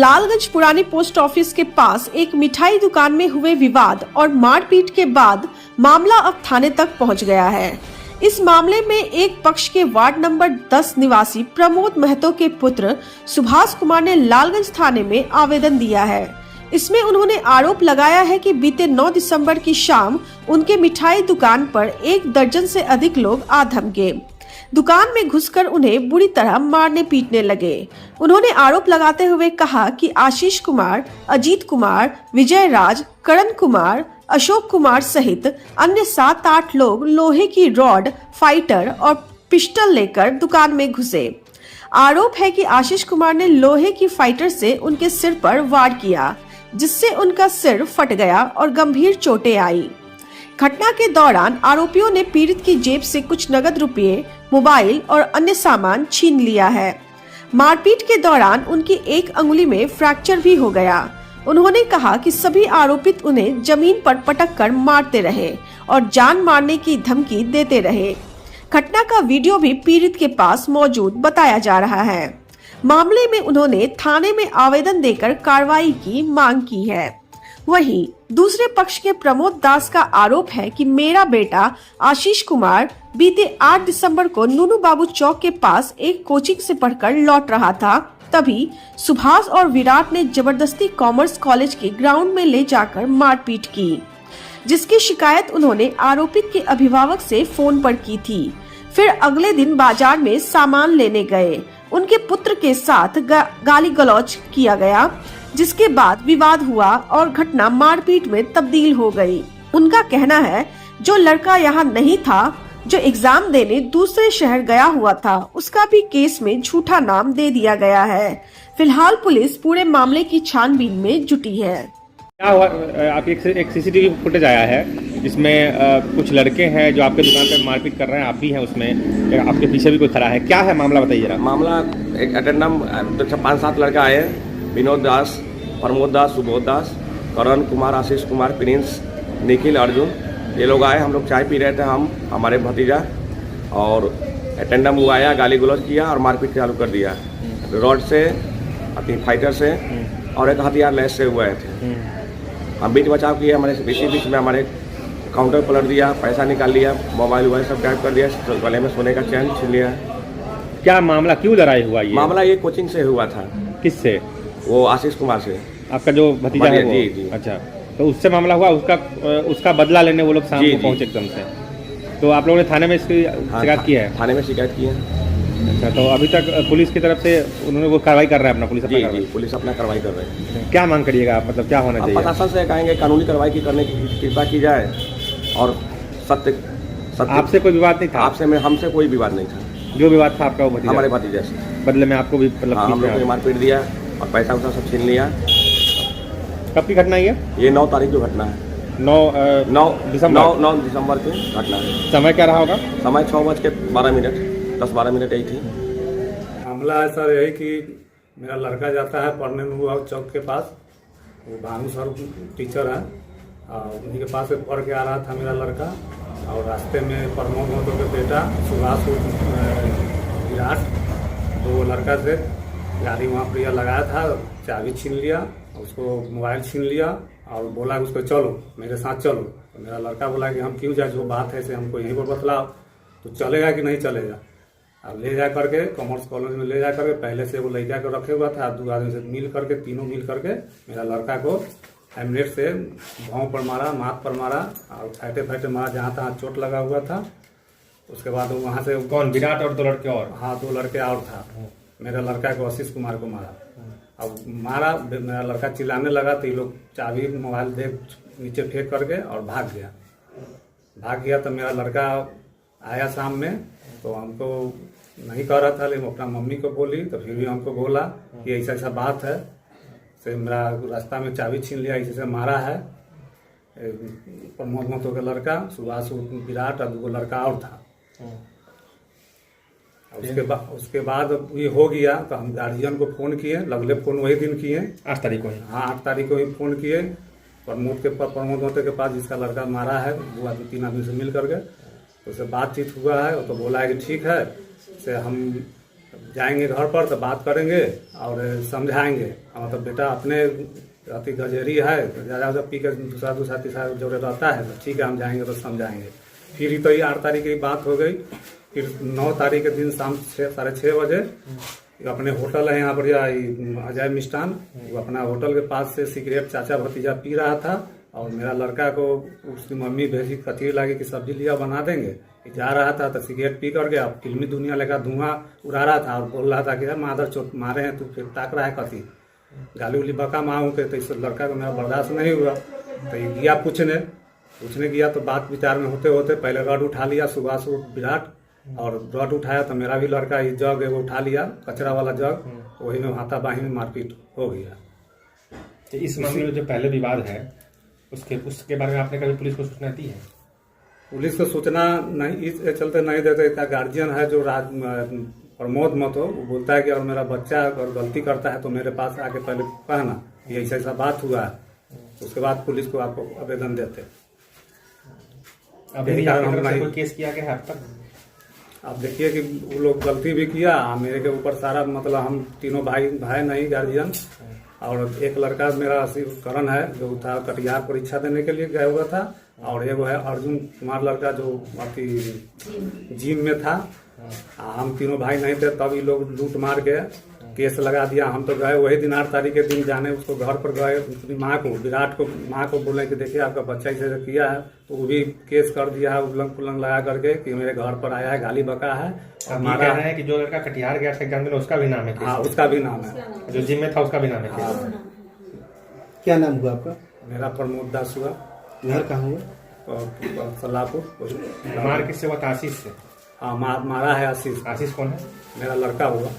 लालगंज पुरानी post office के पास एक मिठाई दुकान में हुए विवाद और मारपीट के बाद मामला अब थाने तक पहुंच गया है। इस मामले में एक पक्ष के वार्ड नंबर 10 निवासी प्रमोद महतो के पुत्र सुभाष कुमार ने लालगंज थाने में आवेदन दिया है। इसमें उन्होंने आरोप लगाया है कि बीते 9 दिसंबर की शाम उनके मिठाई दुकान पर 1 दर्जन से अधिक लोग आ धमके। दुकान में घुसकर उन्हें बुरी तरह मारने पीटने लगे। उन्होंने आरोप लगाते हुए कहा कि आशीष कुमार, अजीत कुमार, विजय राज, करण कुमार, अशोक कुमार सहित अन्य 7-8 लोग लोहे की रॉड, फाइटर और पिस्टल लेकर दुकान में घुसे। आरोप है कि आशीष कुमार ने लोहे की फाइटर से उनके सिर पर वार किया, जिससे उनका सिर फट गया और गंभीर चोटें आई। घटना के दौरान आरोपियों ने पीड़ित की जेब से कुछ नगद रुपये, मोबाइल और अन्य सामान छीन लिया है। मारपीट के दौरान उनकी एक अंगुली में फ्रैक्चर भी हो गया। उन्होंने कहा कि सभी आरोपित उन्हें जमीन पर पटक कर मारते रहे और जान मारने की धमकी देते रहे। घटना का वीडियो भी पीड़ित के पास मौजूद बताया जा रहा है। मामले में उन्होंने थाने में आवेदन देकर कार्रवाई की मांग की है। वहीं दूसरे पक्ष के प्रमोद दास का आरोप है कि मेरा बेटा आशीष कुमार बीते 8 दिसंबर को नूनू बाबू चौक के पास एक कोचिंग से पढ़कर लौट रहा था। तभी सुभाष और विराट ने जबरदस्ती कॉमर्स कॉलेज के ग्राउंड में ले जाकर मारपीट की, जिसकी शिकायत उन्होंने आरोपित के अभिभावक से फोन पर की थी। फिर अगले दिन बाजार में सामान लेने गए। उनके पुत्र के साथ गाली गलौज किया गया, जिसके बाद विवाद हुआ और घटना मारपीट में तब्दील हो गई। उनका कहना है जो लड़का यहाँ नहीं था, जो एग्जाम देने दूसरे शहर गया हुआ था, उसका भी केस में झूठा नाम दे दिया गया है। फिलहाल पुलिस पूरे मामले की छानबीन में जुटी है। क्या हुआ? आपकी एक सीसीटीवी फुटेज आया है जिसमें कुछ लड़के हैं जो आपके दुकान पर मारपीट कर रहे हैं, आप भी हैं उसमें, आपके पीछे भी कोई खड़ा है, क्या है मामला बताइए जरा। मामला एक अटेंडम 5-7 लड़का आए, विनोद दास, प्रमोद दास, सुबोध दास, करण कुमार, आशीष कुमार, प्रिंस, निखिल, अर्जुन, ये लोग आए। हम लोग चाय पी रहे थे, हमारे भतीजा, और अटेंडम वो आया, गाली गलौज किया और मारपीट चालू कर दिया। रॉड से, अपनी फाइटर से और एक हथियार लैस से हुए थे। हम बीच बचाव किए, हमारे बीच में हमारे काउंटर पलट दिया, पैसा निकाल लिया, मोबाइल वोबाइल सब गायब कर दिया, गले में सोने का चैन छीन लिया। क्या मामला, क्यों लड़ाई हुआ? ये मामला ये कोचिंग से हुआ था। किससे? वो आशीष कुमार से। आपका जो भतीजा है वो? जी। अच्छा, तो उससे मामला हुआ, उसका बदला लेने वो लोग शाम को पहुंचे एकदम से। तो आप लोगों ने थाने में इसकी शिकायत की है? थाने में शिकायत की है। अच्छा, तो अभी तक पुलिस की तरफ से उन्होंने वो कार्रवाई कर रहा है अपना? पुलिस अपना कार्रवाई कर रही है। क्या मांग करिएगा आप, मतलब क्या होना चाहिए? प्रशासन से कहेंगे कानूनी कार्रवाई करने की कृपा की जाए और सत्य। आपसे कोई विवाद नहीं था? हमसे कोई विवाद नहीं था। जो विवाद था आपका वो भतीजा? हमारे भतीजे से। बदले में आपको भी मतलब हम लोग को मारपीट दिया और पैसा वैसा सब छीन लिया। कब की घटना है ये 9 तारीख की घटना है। 9 दिसंबर की घटना है। समय क्या रहा होगा? समय 6:12, 10-12 मिनट यही थी। मामला है सर यही कि मेरा लड़का जाता है पढ़ने में हुआ चौक के पास। वो भानु सर टीचर है, उन्हीं के पास से पढ़ के आ रहा था मेरा लड़का, और रास्ते में प्रमोद महतो के बेटा सुभाष विराट, तो वो लड़का से गाड़ी वहाँ पर लगाया था, चाबी छीन लिया, उसको मोबाइल छीन लिया और बोला उसको चलो मेरे साथ चलो। तो मेरा लड़का बोला कि हम क्यों जाए, जो बात है से हमको यहीं पर बतलाओ, तो चलेगा कि नहीं चलेगा। अब ले जा करके कॉमर्स कॉलेज में ले जा करके पहले से वो लड़का को रखे हुआ था, 2 आदमी से मिल करके, तीनों मिल करके मेरा लड़का को हेमलेट से भाव पर मारा, माथ पर मारा और फैटे मारा, जहाँ तहाँ चोट लगा हुआ था। उसके बाद वहाँ से कौन, विराट और 2 लड़के और? हाँ, 2 लड़के और था। मेरा लड़का को आशीष कुमार को मारा। अब मारा, मेरा लड़का चिल्लाने लगा तो ये लोग चाबी मोबाइल दे नीचे फेंक करके और भाग गया। तो मेरा लड़का आया शाम में, तो हमको नहीं कह रहा था, लेकिन अपना मम्मी को बोली, तो फिर भी हमको बोला कि ऐसा बात है, से मेरा रास्ता में चाबी छीन लिया, ऐसे मारा है। प्रमोद महतो का लड़का, सुभाष विराट और 2 लड़का और था। उसके बाद ये हो गया तो हम गार्जियन को फोन किए, लगले फोन वही दिन किए, 8 तारीख को ही। हाँ, 8 तारीख को ही फोन किए प्रमोद महतो के पास, जिसका लड़का मारा है, 2 आदमी 3 आदमी से मिल करके। तो उससे बातचीत हुआ है, तो बोला है कि ठीक है, से हम जाएंगे घर पर तो बात करेंगे और समझाएंगे। मतलब बेटा अपने अति गजेरी है, ज़्यादा पी के दूसरा तीसरा जो रहता है तो ठीक है हम जाएंगे तो समझाएंगे। फिर ही तो ये 8 तारीख की बात हो गई। फिर 9 तारीख के दिन शाम 6-6:30 बजे अपने होटल है यहाँ पर अजय मिष्ठान, वो अपना होटल के पास से सिगरेट चाचा भतीजा पी रहा था और मेरा लड़का को उसकी मम्मी भेजी, कचरी लगी कि सब्जी लिया बना देंगे। जा रहा था तो सिगरेट पी कर गया, फिल्मी दुनिया लेकर धुआं उड़ा रहा था और बोल रहा था कि यार मादर चोट मारे हैं, तू फिर ताक रहा है कथी, गाली उली बका माँ के। तो इस लड़का को मेरा बर्दाश्त नहीं हुआ तो ये गया पूछने गया तो बात विचार में होते होते पहले रड उठा लिया सुभाष विराट, और रड उठाया तो मेरा भी लड़का ये जग है वो उठा लिया, कचरा वाला जग, वही में हाथापाई में मारपीट हो गया। तो इस मामले में जो पहले विवाद है उसके बारे में आपने कभी पुलिस को सूचना दी है? पुलिस को सूचना नहीं इस चलते नहीं देते। इसका गार्जियन है जो प्रमोद मत हो, वो बोलता है कि अगर मेरा बच्चा अगर गलती करता है तो मेरे पास आके पहले कहना ये ऐसा बात हुआ है, उसके बाद पुलिस को आपको आवेदन देते। अभी हम कोई केस किया गया है अब तक? आप देखिए कि वो लोग गलती भी किया, मेरे के ऊपर सारा मतलब हम तीनों भाई नहीं गार्जियन, और एक लड़का मेरा करण है जो था कटिहार परीक्षा देने के लिए गया हुआ था, और एगो है अर्जुन कुमार लड़का जो अति जिम में था। हम तीनों भाई नहीं थे तब ये लोग लूट मार के केस लगा दिया। हम तो गए वही दिन 8 तारीख के दिन जाने उसको घर पर गए, उसकी माँ को विराट को माँ को बोले कि देखिए आपका बच्चा इसे किया है, तो वो भी केस कर दिया है उलंग पुलंग लगा करके कि मेरे घर पर आया है, गाली बका है। हमारा है कि जो लड़का कटिहार गया था एग्जाम देने उसका भी नाम है? हाँ उसका भी नाम है, जो जिम में था उसका भी नाम है। क्या नाम हुआ आपका? मेरा प्रमोद दास हुआ। घर कहाँ हुआ? सलाहपुर। मार किससे हुआ था? आशीष से? हाँ मारा है आशीष। आशीष कौन है? मेरा लड़का हुआ।